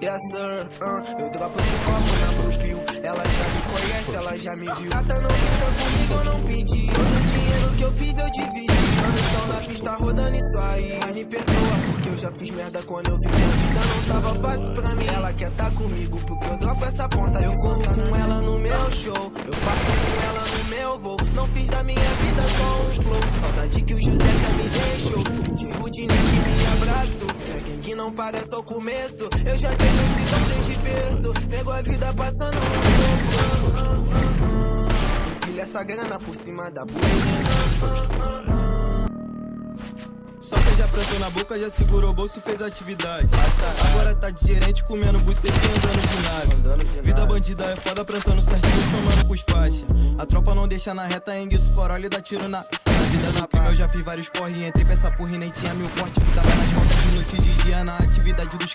Yes sir, eu dropo esse copo na Brusquil. Ela já me conhece, ela já me viu. Gata não brinca comigo, eu não pedi. Todo o dinheiro que eu fiz eu dividi. Mano, estão na pista rodando isso aí. Mas me perdoa, porque eu já fiz merda quando eu vi. Minha vida não tava fácil pra mim. Ela quer tá comigo, porque eu dropo essa ponta. Eu corro com ela no meu show. Eu parto com ela no meu voo. Não fiz da minha vida só uns flow. Saudade que o José já me deixou. DJ Rudinei que me abraçou. É gangue não para, é só o começo. Eu já tenho esse dom desde berço. Pego a vida passando no sopro. Empilha essa grana por cima da bunda. Só que já plantou na boca, já segurou o bolso e fez atividade. Agora tá de gerente comendo buceta e andando de nave. Vida bandida é foda, plantando certinho, somando com os faixas. A tropa não deixa na reta, enguiço corolla e dá tiro na vida da prima. Eu já fiz vários corre, entrei pra essa porra e nem tinha mil cortes. Ficava nas contas de noite de dia na atividade dos